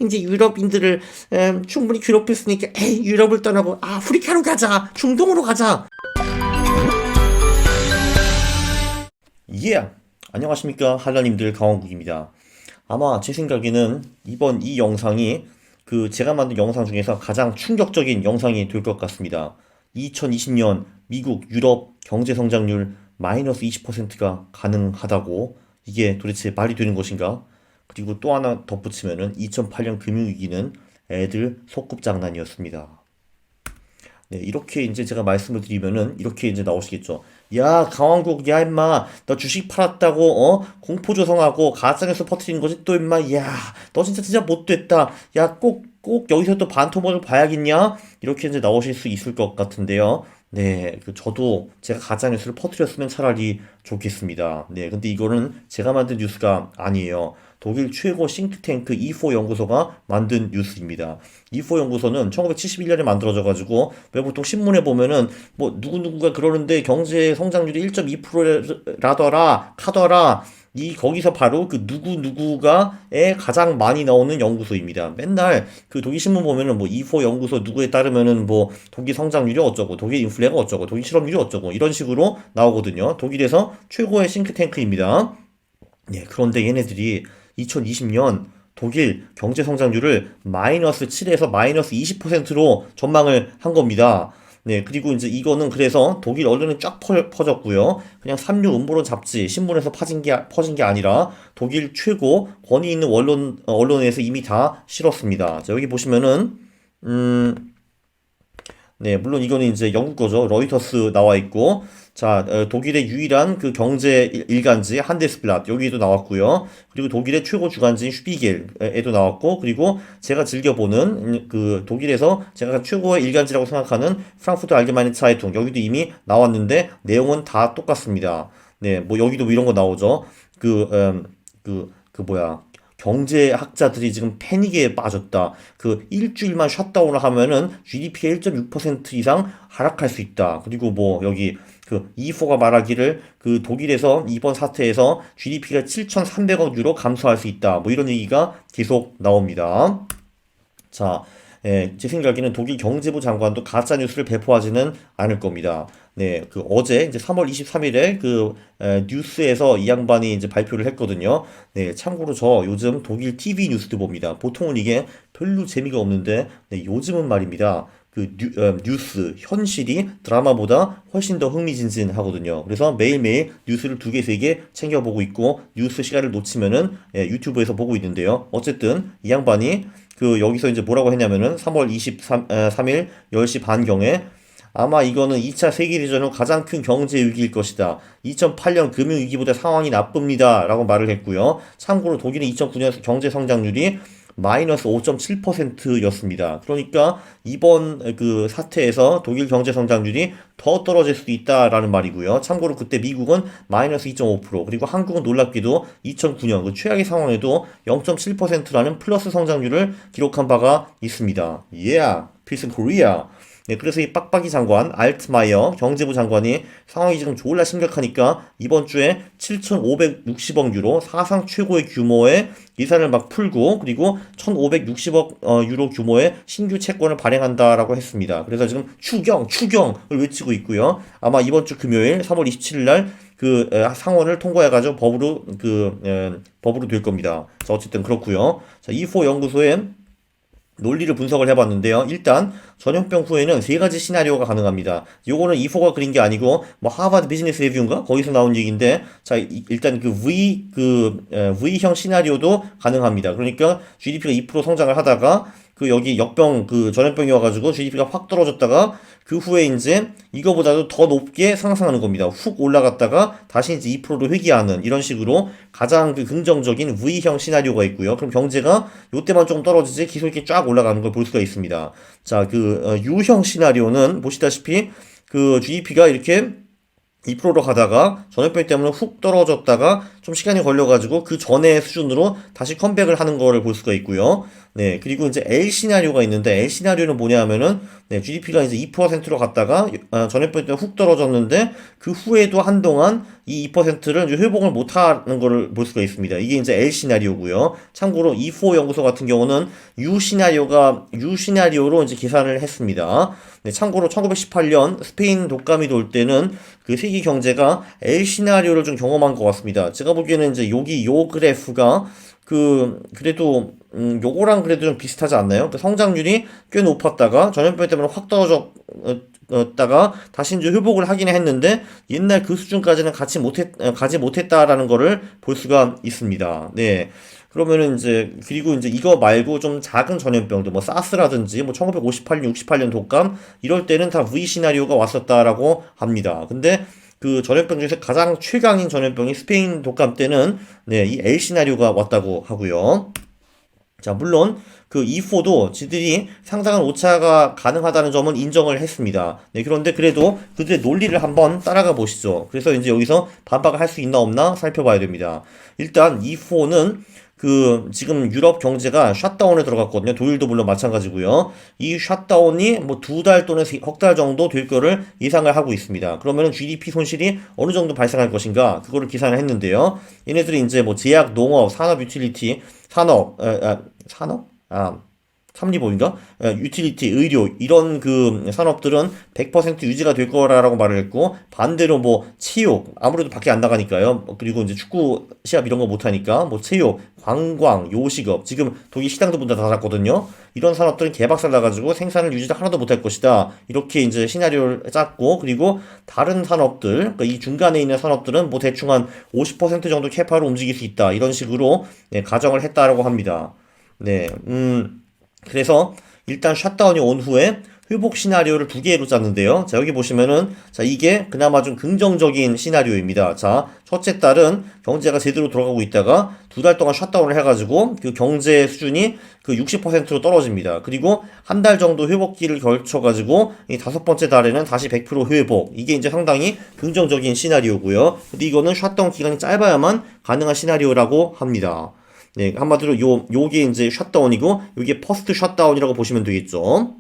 이제 유럽인들을 충분히 괴롭혔으니까 유럽을 떠나고 아프리카로 가자, 중동으로 가자. 예, 안녕하십니까 한라님들, 강원국입니다. 아마 제 생각에는 이번 이 영상이 제가 만든 영상 중에서 가장 충격적인 영상이 될 것 같습니다. 2020년 미국, 유럽 경제 성장률 마이너스 20%가 가능하다고, 이게 도대체 말이 되는 것인가? 그리고 또 하나 덧붙이면은 2008년 금융위기는 애들 소꿉장난이었습니다. 네, 이렇게 이제 제가 말씀을 드리면은 이렇게 이제 나오시겠죠. 야, 강원국, 야, 임마, 너 주식 팔았다고, 공포 조성하고 가짜뉴스 퍼뜨리는 거지, 또, 임마, 야, 너 진짜 못됐다. 야, 꼭 여기서 또 반토막을 봐야겠냐? 이렇게 이제 나오실 수 있을 것 같은데요. 네, 저도 제가 가짜뉴스를 퍼뜨렸으면 차라리 좋겠습니다. 네, 근데 이거는 제가 만든 뉴스가 아니에요. 독일 최고 싱크탱크 E4 연구소가 만든 뉴스입니다. E4 연구소는 1971년에 만들어져가지고 왜 보통 신문에 보면은 뭐 누구누구가 그러는데 경제 성장률이 1.2%라더라 카더라, 거기서 바로 그 누구누구가에 가장 많이 나오는 연구소입니다. 맨날 독일 신문 보면은 뭐 E4 연구소 누구에 따르면은 뭐 독일 성장률이 어쩌고, 독일 인플레가 어쩌고, 독일 실업률이 어쩌고, 이런 식으로 나오거든요. 독일에서 최고의 싱크탱크입니다. 네, 그런데 얘네들이 2020년 독일 경제 성장률을 마이너스 7에서 마이너스 20%로 전망을 한 겁니다. 네, 그리고 이제 이거는 그래서 독일 언론에 쫙 퍼졌고요. 그냥 삼류 음모론 잡지, 신문에서 퍼진 게 아니라 독일 최고 권위 있는 언론에서 이미 다 실었습니다. 자, 여기 보시면은, 네, 물론 이거는 이제 영국 거죠. 로이터스 나와 있고, 자, 독일의 유일한 그 경제 일간지 한데스블랏 여기도 나왔고요. 그리고 독일의 최고 주간지인 슈피겔에도 나왔고, 그리고 제가 즐겨보는 독일에서 제가 최고의 일간지라고 생각하는 프랑크푸르트 알게마이네 차이tung 여기도 이미 나왔는데 내용은 다 똑같습니다. 네, 뭐 여기도 뭐 이런 거 나오죠. 뭐야. 경제학자들이 지금 패닉에 빠졌다. 일주일만 셧다운을 하면은 GDP가 1.6% 이상 하락할 수 있다. 그리고 뭐 여기 E4가 말하기를 독일에서 이번 사태에서 GDP가 7,300억 유로 감소할 수 있다. 뭐 이런 얘기가 계속 나옵니다. 자, 제 생각에는 독일 경제부 장관도 가짜 뉴스를 배포하지는 않을 겁니다. 네, 어제 이제 3월 23일에 뉴스에서 이 양반이 이제 발표를 했거든요. 네, 참고로 저 요즘 독일 TV 뉴스도 봅니다. 보통은 이게 별로 재미가 없는데, 네, 요즘은 말입니다. 뉴스, 현실이 드라마보다 훨씬 더 흥미진진하거든요. 그래서 매일매일 뉴스를 2개, 3개 챙겨보고 있고, 뉴스 시간을 놓치면은 유튜브에서 보고 있는데요. 어쨌든 이 양반이 여기서 이제 뭐라고 했냐면은 3월 23일 10시 반경에 아마 이거는 2차 세계대전 후 가장 큰 경제 위기일 것이다. 2008년 금융위기보다 상황이 나쁩니다. 라고 말을 했고요. 참고로 독일의 2009년 경제 성장률이 마이너스 5.7%였습니다. 그러니까 이번 사태에서 독일 경제 성장률이 더 떨어질 수도 있다라는 말이고요. 참고로 그때 미국은 마이너스 2.5%, 그리고 한국은 놀랍게도 2009년 최악의 상황에도 0.7%라는 플러스 성장률을 기록한 바가 있습니다. Yeah, peace in Korea. 네, 그래서 이 빡빡이 장관, 알트마이어 경제부 장관이 상황이 지금 졸라 심각하니까 이번 주에 7,560억 유로 사상 최고의 규모의 예산을 막 풀고, 그리고 1,560억 유로 규모의 신규 채권을 발행한다라고 했습니다. 그래서 지금 추경을 외치고 있고요. 아마 이번 주 금요일 3월 27일 날 상원을 통과해가지고 법으로 될 겁니다. 자, 어쨌든 그렇고요. 자, E4 연구소의 논리를 분석을 해봤는데요. 일단 전염병 후에는 3가지 시나리오가 가능합니다. 요거는 E4가 그린 게 아니고 뭐 하버드 비즈니스 리뷰인가 거기서 나온 얘기인데, 자, 일단 V형 시나리오도 가능합니다. 그러니까 GDP가 2% 성장을 하다가 여기 전염병이 와가지고 GDP가 확 떨어졌다가 그 후에 이제 이거보다도 더 높게 상승하는 겁니다. 훅 올라갔다가 다시 이제 2%로 회귀하는, 이런 식으로 가장 긍정적인 V형 시나리오가 있고요. 그럼 경제가 요때만 좀 떨어지지 계속 이렇게 쫙 올라가는 걸 볼 수가 있습니다. 자, U형 시나리오는 보시다시피 GDP가 이렇게 2%로 가다가 전염병 때문에 훅 떨어졌다가 좀 시간이 걸려가지고 그 전의 수준으로 다시 컴백을 하는 거를 볼 수가 있고요. 네, 그리고 이제 L 시나리오가 있는데 L 시나리오는 뭐냐 하면은 네, GDP가 이제 2%로 갔다가 전해번 때 훅 떨어졌는데 그 후에도 한동안 이 2%를 회복을 못 하는 거를 볼 수가 있습니다. 이게 이제 L 시나리오고요. 참고로 E4 연구소 같은 경우는 U 시나리오로 이제 계산을 했습니다. 네, 참고로 1918년 스페인 독감이 돌 때는 그 세계 경제가 L 시나리오를 좀 경험한 것 같습니다. 제가 보기에는 이제 여기 요 그래프가 그래도 요거랑 그래도 좀 비슷하지 않나요? 그 성장률이 꽤 높았다가 전염병 때문에 확 떨어졌다가 다시 이제 회복을 하긴 했는데 옛날 그 수준까지는 가지 못했다라는 거를 볼 수가 있습니다. 네. 그러면은 이제 그리고 이제 이거 말고 좀 작은 전염병들 뭐 사스라든지 뭐 1958년 68년 독감 이럴 때는 다 V 시나리오가 왔었다라고 합니다. 근데 그 전염병 중에서 가장 최강인 전염병이 스페인 독감 때는 네, 이 L 시나리오가 왔다고 하고요. 자, 물론 그 E4도 지들이 상당한 오차가 가능하다는 점은 인정을 했습니다. 네, 그런데 그래도 그들의 논리를 한번 따라가 보시죠. 그래서 이제 여기서 반박을 할 수 있나 없나 살펴봐야 됩니다. 일단 E4는 그 지금 유럽 경제가 샷다운에 들어갔거든요. 독일도 물론 마찬가지고요. 이 샷다운이 뭐 2달 또는 석 달 정도 될 거를 예상을 하고 있습니다. 그러면은 GDP 손실이 어느 정도 발생할 것인가 그거를 계산을 했는데요. 얘네들이 이제 뭐 제약, 농업, 산업, 유틸리티, 산업? 삼리보인가? 유틸리티, 의료 이런 그 산업들은 100% 유지가 될 거라고 말을 했고 반대로 뭐 체육 아무래도 밖에 안 나가니까요. 그리고 이제 축구 시합 이런 거 못 하니까 뭐 체육, 관광, 요식업 지금 독일 시장도 문 다 닫았거든요. 이런 산업들은 개박살 나가지고 생산을 유지 하나도 못 할 것이다. 이렇게 이제 시나리오를 짰고 그리고 다른 산업들 그러니까 이 중간에 있는 산업들은 뭐 대충 한 50% 정도 캐파로 움직일 수 있다. 이런 식으로 네, 가정을 했다라고 합니다. 네, 그래서 일단 샷다운이 온 후에 회복 시나리오를 두 개로 짰는데요. 자, 여기 보시면은, 자, 이게 그나마 좀 긍정적인 시나리오입니다. 자, 첫째 달은 경제가 제대로 돌아가고 있다가 2달 동안 샷다운을 해가지고 그 경제 수준이 그 60%로 떨어집니다. 그리고 한 달 정도 회복기를 걸쳐가지고 이 다섯 번째 달에는 다시 100% 회복. 이게 이제 상당히 긍정적인 시나리오고요. 근데 이거는 샷다운 기간이 짧아야만 가능한 시나리오라고 합니다. 네, 한마디로 요게 이제 샷다운이고, 요게 퍼스트 샷다운이라고 보시면 되겠죠.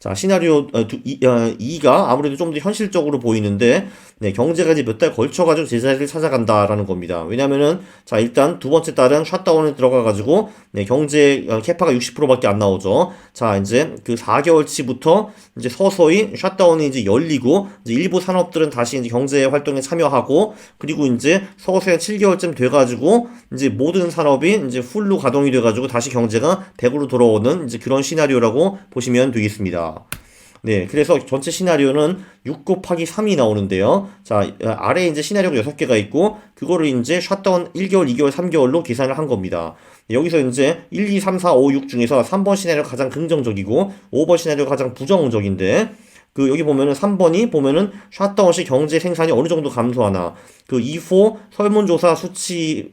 자, 시나리오 2가 아무래도 좀 더 현실적으로 보이는데, 네, 경제가 이제 몇 달 걸쳐가지고 제자리를 찾아간다라는 겁니다. 왜냐면은, 자, 일단 두 번째 달은 샷다운에 들어가가지고, 네, 경제 캐파가 60%밖에 안 나오죠. 자, 이제 그 4개월치부터 이제 서서히 샷다운이 이제 열리고, 이제 일부 산업들은 다시 이제 경제 활동에 참여하고, 그리고 이제 서서히 7개월쯤 돼가지고, 이제 모든 산업이 이제 풀로 가동이 돼가지고 다시 경제가 100으로 돌아오는 이제 그런 시나리오라고 보시면 되겠습니다. 네, 그래서 전체 시나리오는 6 곱하기 3이 나오는데요. 자, 아래에 이제 시나리오가 6개가 있고, 그거를 이제 샷다운 1개월, 2개월, 3개월로 계산을 한 겁니다. 여기서 이제 1, 2, 3, 4, 5, 6 중에서 3번 시나리오가 가장 긍정적이고, 5번 시나리오가 가장 부정적인데, 그 여기 보면은 3번이 보면은 샷다운 시 경제 생산이 어느 정도 감소하나 그 E4 설문조사 수치로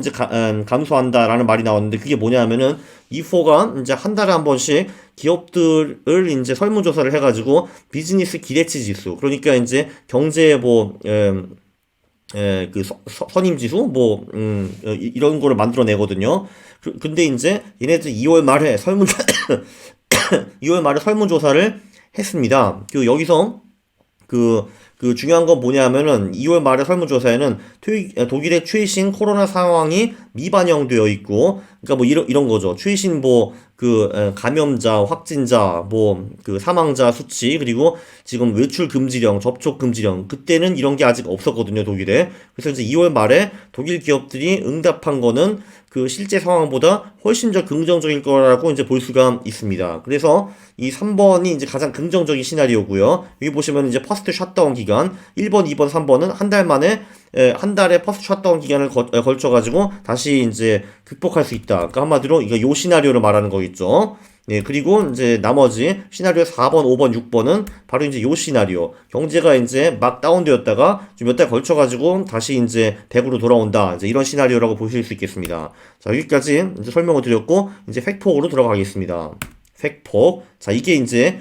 이제 감소한다라는 말이 나왔는데 그게 뭐냐면은 E4가 이제 한 달에 한 번씩 기업들을 이제 설문조사를 해가지고 비즈니스 기대치 지수 그러니까 이제 경제 뭐 그 선임지수 뭐 이런 거를 만들어내거든요. 근데 이제 얘네들 2월 말에 2월 말에 설문조사를 했습니다. 여기서 그 중요한 건 뭐냐면은 2월 말에 설문조사에는 독일의 최신 코로나 상황이 미반영되어 있고, 그러니까 뭐 이런 거죠. 최신 뭐 감염자, 확진자, 뭐 그 사망자 수치, 그리고 지금 외출 금지령, 접촉 금지령, 그때는 이런 게 아직 없었거든요, 독일에. 그래서 이제 2월 말에 독일 기업들이 응답한 거는 그 실제 상황보다 훨씬 더 긍정적일 거라고 이제 볼 수가 있습니다. 그래서 이 3번이 이제 가장 긍정적인 시나리오고요. 여기 보시면 이제 퍼스트 샷다운 기간 1번, 2번, 3번은 한 달 만에 한 달에 퍼스트 샷다운 기간을 걸쳐가지고 다시 이제 극복할 수 있다. 그러니까 한마디로 이거 요 시나리오를 말하는 거겠죠. 네, 그리고 이제 나머지 시나리오 4번, 5번, 6번은 바로 이제 요 시나리오. 경제가 이제 막 다운되었다가 좀 몇 달 걸쳐가지고 다시 이제 100으로 돌아온다. 이제 이런 시나리오라고 보실 수 있겠습니다. 자, 여기까지 이제 설명을 드렸고, 이제 팩폭으로 들어가겠습니다. 팩폭. 자, 이게 이제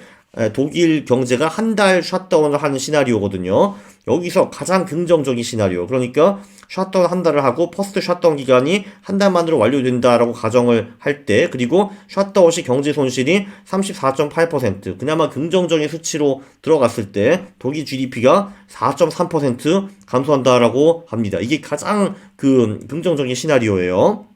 독일 경제가 한 달 셧다운을 하는 시나리오거든요. 여기서 가장 긍정적인 시나리오. 그러니까 셧다운 한 달을 하고 퍼스트 셧다운 기간이 한 달 만으로 완료된다라고 가정을 할 때, 그리고 셧다운 시 경제 손실이 34.8%, 그나마 긍정적인 수치로 들어갔을 때 독일 GDP가 4.3% 감소한다라고 합니다. 이게 가장 긍정적인 시나리오예요.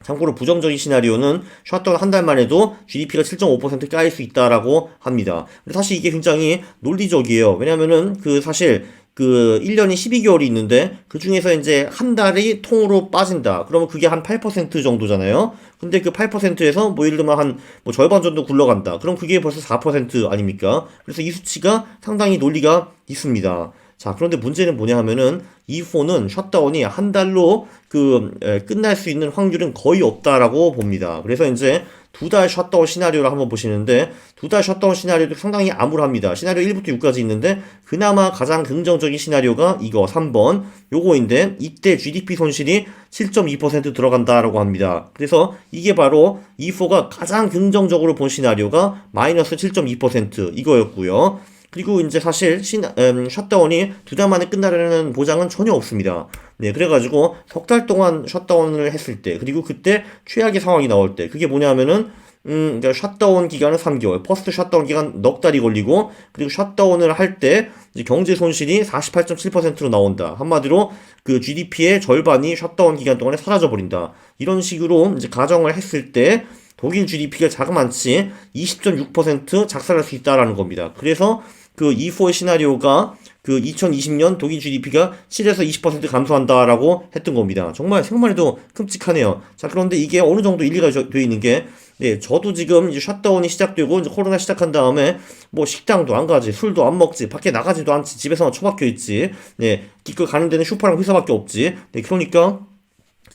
참고로 부정적인 시나리오는 셧다운 한 달만 해도 GDP가 7.5% 까일 수 있다라고 합니다. 근데 사실 이게 굉장히 논리적이에요. 왜냐면은 사실 1년이 12개월이 있는데 그 중에서 이제 한 달이 통으로 빠진다. 그러면 그게 한 8% 정도잖아요. 근데 그 8%에서 뭐 예를 들면 뭐 절반 정도 굴러간다. 그럼 그게 벌써 4% 아닙니까? 그래서 이 수치가 상당히 논리가 있습니다. 자, 그런데 문제는 뭐냐 하면은 E4는 셧다운이 한 달로 끝날 수 있는 확률은 거의 없다라고 봅니다. 그래서 이제 두 달 셧다운 시나리오를 한번 보시는데, 두 달 셧다운 시나리오도 상당히 암울합니다. 시나리오 1부터 6까지 있는데 그나마 가장 긍정적인 시나리오가 이거 3번 요거인데, 이때 GDP 손실이 7.2% 들어간다라고 합니다. 그래서 이게 바로 E4가 가장 긍정적으로 본 시나리오가 마이너스 7.2% 이거였고요. 그리고 이제 사실 셧다운이 두 달 만에 끝나려는 보장은 전혀 없습니다. 네, 그래가지고 석 달 동안 셧다운을 했을 때, 그리고 그때 최악의 상황이 나올 때, 그게 뭐냐면은 그러니까 셧다운 기간은 3개월, 퍼스트 셧다운 기간 넉 달이 걸리고, 그리고 셧다운을 할 때 경제 손실이 48.7%로 나온다. 한마디로 GDP의 절반이 셧다운 기간 동안에 사라져 버린다. 이런 식으로 이제 가정을 했을 때 독일 GDP가 자그만치 20.6% 작살날 수 있다라는 겁니다. 그래서 E4의 시나리오가 2020년 독일 GDP가 7에서 20% 감소한다라고 했던 겁니다. 정말 생각만 해도 끔찍하네요. 자, 그런데 이게 어느 정도 일리가 되어 있는 게, 네, 저도 지금 이제 셧다운이 시작되고 이제 코로나 시작한 다음에 뭐 식당도 안 가지, 술도 안 먹지, 밖에 나가지도 않지, 집에서만 처박혀 있지, 네, 기껏 가는 데는 슈퍼랑 회사밖에 없지. 네, 그러니까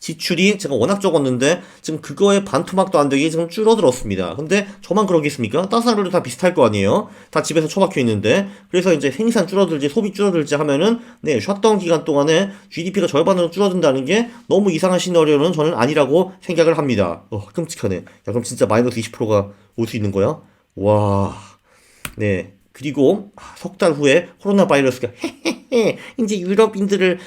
지출이 제가 워낙 적었는데 지금 그거에 반토막도 안 되게 지금 줄어들었습니다. 근데 저만 그러겠습니까? 다른 사람들도 다 비슷할 거 아니에요? 다 집에서 처박혀 있는데. 그래서 이제 생산 줄어들지, 소비 줄어들지 하면은, 네, 셧다운 기간 동안에 GDP가 절반으로 줄어든다는 게 너무 이상한 시나리오는 저는 아니라고 생각을 합니다. 끔찍하네. 야, 그럼 진짜 마이너스 20%가 올 수 있는 거야? 와. 네. 그리고 석 달 후에 코로나 바이러스가 이제 유럽인들을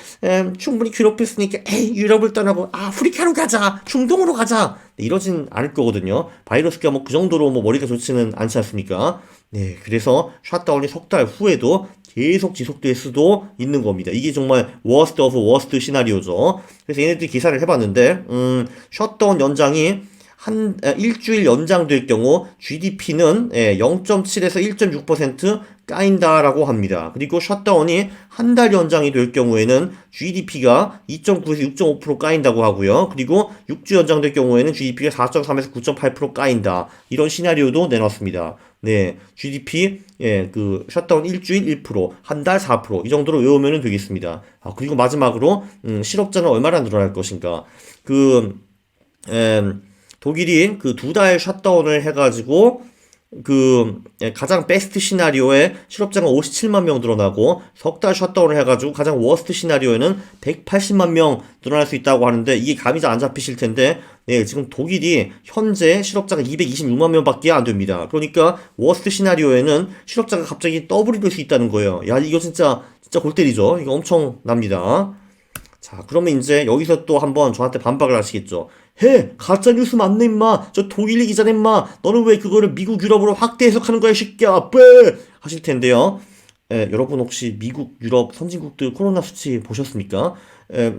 충분히 괴롭혔으니까 유럽을 떠나고 아프리카로 가자, 중동으로 가자, 네, 이러진 않을 거거든요. 바이러스가 뭐 그 정도로 뭐 머리가 좋지는 않지 않습니까? 네, 그래서 셧다운이 석 달 후에도 계속 지속될 수도 있는 겁니다. 이게 정말 워스트 오브 워스트 시나리오죠. 그래서 얘네들이 계산을 해봤는데 셧다운 연장이 일주일 연장될 경우 GDP는 0.7에서 1.6% 까인다라고 합니다. 그리고 셧다운이 한 달 연장이 될 경우에는 GDP가 2.9에서 6.5% 까인다고 하고요. 그리고 6주 연장될 경우에는 GDP가 4.3에서 9.8% 까인다. 이런 시나리오도 내놨습니다. 네, GDP 셧다운 일주일 1%, 한 달 4%, 이 정도로 외우면 되겠습니다. 그리고 마지막으로 실업자는 얼마나 늘어날 것인가? 독일이 두 달 셧다운을 해가지고 가장 베스트 시나리오에 실업자가 57만 명 늘어나고, 석 달 셧다운을 해가지고 가장 워스트 시나리오에는 180만 명 늘어날 수 있다고 하는데, 이게 감이 잘 안 잡히실 텐데, 네, 지금 독일이 현재 실업자가 226만 명밖에 안 됩니다. 그러니까 워스트 시나리오에는 실업자가 갑자기 더블이 될 수 있다는 거예요. 야, 이거 진짜 골 때리죠. 이거 엄청납니다. 자, 그러면 이제 여기서 또 한번 저한테 반박을 하시겠죠. 가짜뉴스 맞네, 임마. 저 독일 기자네, 임마. 너는 왜 그거를 미국, 유럽으로 확대 해석하는 거야, 이 새끼야. 빼! 하실 텐데요. 여러분 혹시 미국, 유럽, 선진국들 코로나 수치 보셨습니까?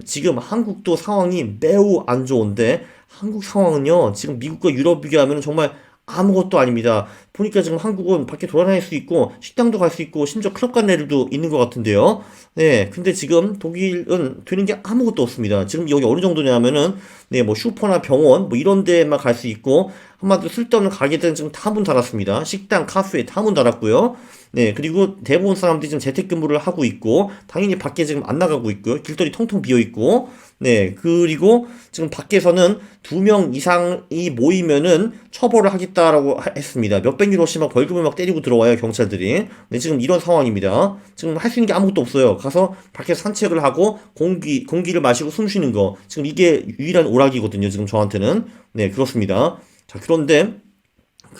지금 한국도 상황이 매우 안 좋은데, 한국 상황은요, 지금 미국과 유럽 비교하면 정말 아무것도 아닙니다. 보니까 지금 한국은 밖에 돌아다닐 수 있고, 식당도 갈 수 있고, 심지어 클럽 간 애들도 있는 것 같은데요. 네, 근데 지금 독일은 되는 게 아무것도 없습니다. 지금 여기 어느 정도냐면은, 네, 뭐 슈퍼나 병원, 뭐 이런 데만 갈 수 있고, 한마디로 쓸데없는 가게들은 지금 다 문 닫았습니다. 식당, 카페 다 문 닫았고요. 네, 그리고 대부분 사람들이 지금 재택근무를 하고 있고, 당연히 밖에 지금 안 나가고 있고요. 길거리 텅텅 비어 있고, 네, 그리고 지금 밖에서는 2명 이상이 모이면은 처벌을 하겠다라고 했습니다. 몇백 유로씩 막 벌금을 막 때리고 들어와요, 경찰들이. 네, 지금 이런 상황입니다. 지금 할 수 있는 게 아무것도 없어요. 가서 밖에서 산책을 하고 공기를 마시고 숨 쉬는 거. 지금 이게 유일한 오락이거든요, 지금 저한테는. 네, 그렇습니다. 자, 그런데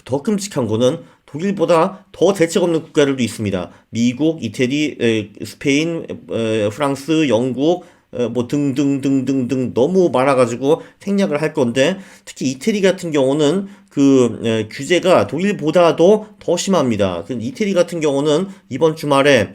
더 끔찍한 거는 독일보다 더 대책 없는 국가들도 있습니다. 미국, 이태리, 스페인, 프랑스, 영국, 뭐 등등등등등 너무 많아가지고 생략을 할 건데 특히 이태리 같은 경우는 규제가 독일보다도 더 심합니다. 이태리 같은 경우는 이번 주말에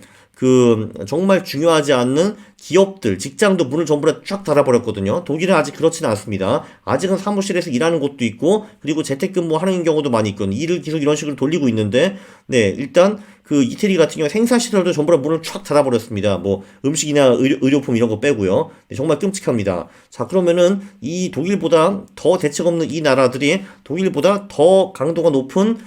정말 중요하지 않는 기업들, 직장도 문을 전부 다 쫙 닫아버렸거든요. 독일은 아직 그렇지는 않습니다. 아직은 사무실에서 일하는 곳도 있고, 그리고 재택근무 하는 경우도 많이 있거든요. 일을 계속 이런 식으로 돌리고 있는데, 네, 일단 이태리 같은 경우 생산시설도 전부 다 문을 쫙 닫아버렸습니다. 뭐 음식이나 의료품 이런 거 빼고요. 네, 정말 끔찍합니다. 자, 그러면은 이 독일보다 더 대책 없는 이 나라들이 독일보다 더 강도가 높은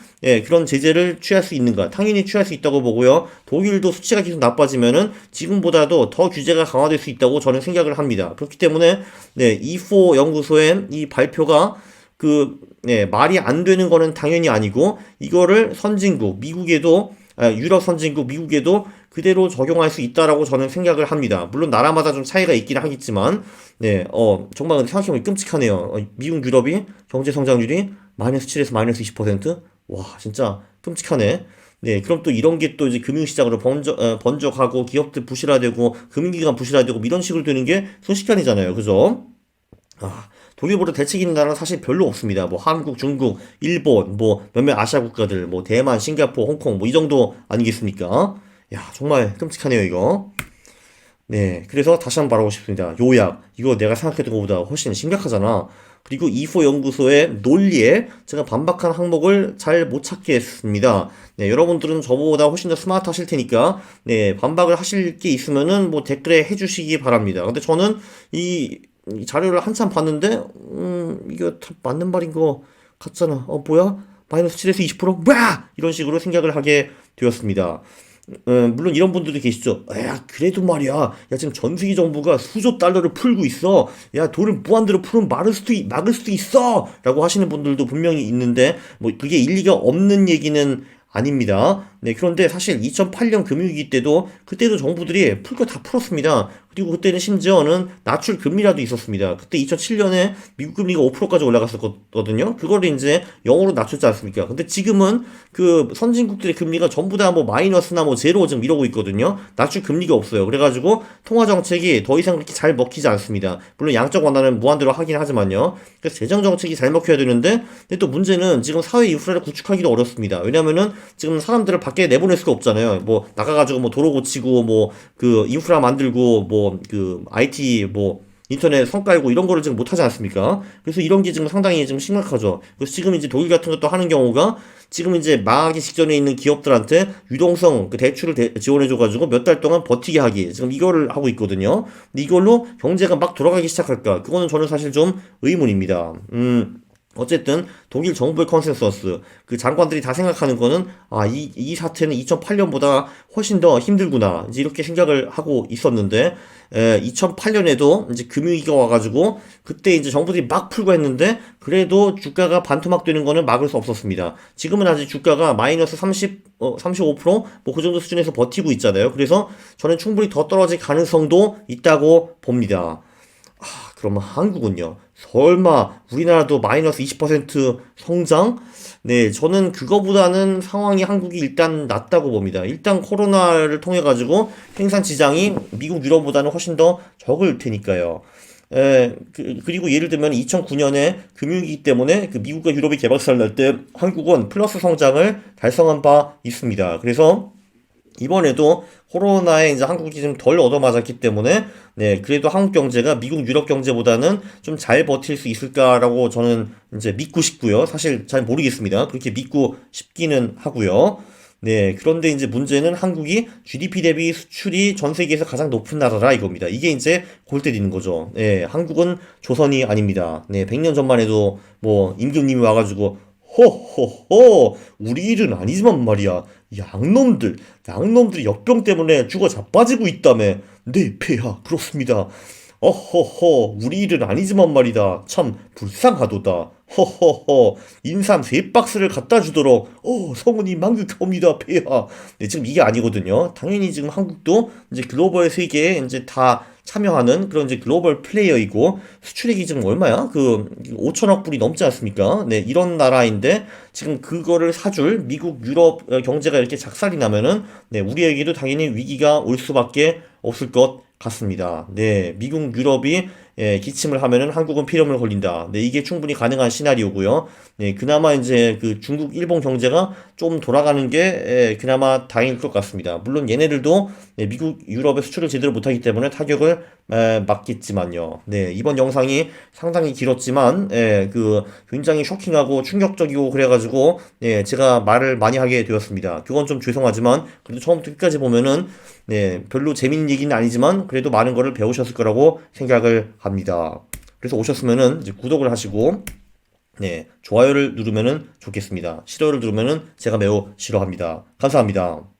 그런 제재를 취할 수 있는가? 당연히 취할 수 있다고 보고요. 독일도 수치가 계속 나빠지면은 지금보다도 더 규제가 강화될 수 있다고 저는 생각을 합니다. 그렇기 때문에 E4 연구소의 이 발표가 말이 안 되는 거는 당연히 아니고 이거를 선진국 미국에도 유럽 선진국 미국에도 그대로 적용할 수 있다라고 저는 생각을 합니다. 물론 나라마다 좀 차이가 있긴 하겠지만 정말 생각해보면 끔찍하네요. 미국 유럽이 경제 성장률이 마이너스 7에서 마이너스 20%? 와 진짜 끔찍하네. 네, 그럼 또 이런 게 또 이제 금융시장으로 번져가고 기업들 부실화되고 금융기관 부실화되고 이런 식으로 되는 게 순식간이잖아요. 그죠? 독일보다 대책 있는 나라는 사실 별로 없습니다. 뭐 한국, 중국, 일본, 뭐 몇몇 아시아 국가들, 뭐 대만, 싱가포르, 홍콩 뭐 이 정도 아니겠습니까? 야, 정말 끔찍하네요, 이거. 네, 그래서 다시 한번 말하고 싶습니다. 요약. 이거 내가 생각했던 것보다 훨씬 심각하잖아. 그리고 이포 연구소의 논리에 제가 반박한 항목을 잘 못 찾게 했습니다. 네, 여러분들은 저보다 훨씬 더 스마트 하실 테니까, 반박을 하실 게 있으면은 뭐 댓글에 해주시기 바랍니다. 근데 저는 이 자료를 한참 봤는데, 이거 다 맞는 말인 거 같잖아. 뭐야? 마이너스 7에서 20%? 뭐야! 이런 식으로 생각을 하게 되었습니다. 물론 이런 분들도 계시죠. 야, 그래도 말이야. 야, 지금 전 세계 정부가 수조 달러를 풀고 있어. 야, 돈을 무한대로 풀면 막을 수도 있어. 라고 하시는 분들도 분명히 있는데, 뭐, 그게 일리가 없는 얘기는 아닙니다. 네, 그런데 사실 2008년 금융위기 때도 그때도 정부들이 풀 거 다 풀었습니다. 그리고 그때는 심지어는 낮출 금리라도 있었습니다. 그때 2007년에 미국 금리가 5%까지 올라갔었거든요. 그거를 이제 0으로 낮췄지 않습니까? 근데 지금은 선진국들의 금리가 전부 다 뭐 마이너스나 뭐 제로 지금 이러고 있거든요. 낮출 금리가 없어요. 그래가지고 통화 정책이 더 이상 그렇게 잘 먹히지 않습니다. 물론 양적 완화는 무한대로 하긴 하지만요. 그래서 재정 정책이 잘 먹혀야 되는데, 근데 또 문제는 지금 사회 인프라를 구축하기도 어렵습니다. 왜냐면은 지금 사람들을 밖에 내보낼 수가 없잖아요. 뭐 나가가지고 뭐 도로 고치고 뭐 인프라 만들고 뭐 IT 인터넷 선 깔고 이런 거를 지금 못하지 않습니까? 그래서 이런 게 지금 상당히 지금 심각하죠. 그래서 지금 이제 독일 같은 것도 하는 경우가 지금 이제 망하기 직전에 있는 기업들한테 유동성 대출을 지원해줘가지고 몇 달 동안 버티게 하기 지금 이거를 하고 있거든요. 근데 이걸로 경제가 막 돌아가기 시작할까? 그거는 저는 사실 좀 의문입니다. 어쨌든 독일 정부의 컨센서스 장관들이 다 생각하는 거는 이 사태는 2008년보다 훨씬 더 힘들구나 이제 이렇게 생각을 하고 있었는데 2008년에도 이제 금융위기가 와가지고 그때 이제 정부들이 막 풀고 했는데 그래도 주가가 반토막 되는 거는 막을 수 없었습니다. 지금은 아직 주가가 마이너스 35%뭐 그 정도 수준에서 버티고 있잖아요. 그래서 저는 충분히 더 떨어질 가능성도 있다고 봅니다. 그러면 한국은요? 설마 우리나라도 마이너스 20% 성장? 네, 저는 그거보다는 상황이 한국이 일단 낫다고 봅니다. 일단 코로나를 통해 가지고 생산 지장이 미국 유럽보다는 훨씬 더 적을 테니까요. 그리고 예를 들면 2009년에 금융위기 때문에 미국과 유럽이 개박살 날 때 한국은 플러스 성장을 달성한 바 있습니다. 그래서 이번에도 코로나에 이제 한국이 좀 덜 얻어맞았기 때문에 그래도 한국 경제가 미국 유럽 경제보다는 좀 잘 버틸 수 있을까라고 저는 이제 믿고 싶고요. 사실 잘 모르겠습니다. 그렇게 믿고 싶기는 하고요. 그런데 이제 문제는 한국이 GDP 대비 수출이 전 세계에서 가장 높은 나라라 이겁니다. 이게 이제 골 때리는 거죠. 한국은 조선이 아닙니다. 100년 전만 해도 뭐 임금님이 와가지고 호호호 우리 일은 아니지만 말이야 양놈들이 역병 때문에 죽어 자빠지고 있다며. 네 폐하 그렇습니다. 어허허 우리 일은 아니지만 말이다 참 불쌍하도다. 허허허 인삼 3박스를 갖다 주도록 성은이 망극하옵니다 폐하. 지금 이게 아니거든요. 당연히 지금 한국도 이제 글로벌 세계에 이제 다 참여하는 그런 이제 글로벌 플레이어이고 수출액이 지금 얼마야? 그 5천억 불이 넘지 않습니까? 네, 이런 나라인데 지금 그거를 사줄 미국, 유럽 경제가 이렇게 작살이 나면은 네, 우리에게도 당연히 위기가 올 수밖에 없을 것 같습니다. 네, 미국, 유럽이 기침을 하면은 한국은 폐렴을 걸린다. 네, 이게 충분히 가능한 시나리오고요. 네, 그나마 이제 그 중국, 일본 경제가 좀 돌아가는 게 그나마 다행일 것 같습니다. 물론 얘네들도 네, 미국, 유럽의 수출을 제대로 못하기 때문에 타격을 맞겠지만요. 네, 이번 영상이 상당히 길었지만 그 굉장히 쇼킹하고 충격적이고 그래가지고 제가 말을 많이 하게 되었습니다. 그건 좀 죄송하지만 그래도 처음부터 끝까지 보면은 네, 별로 재밌는 얘기는 아니지만 그래도 많은 거를 배우셨을 거라고 생각을 합니다. 그래서 오셨으면은 이제 구독을 하시고 네, 좋아요를 누르면은 좋겠습니다. 싫어요를 누르면은 제가 매우 싫어합니다. 감사합니다.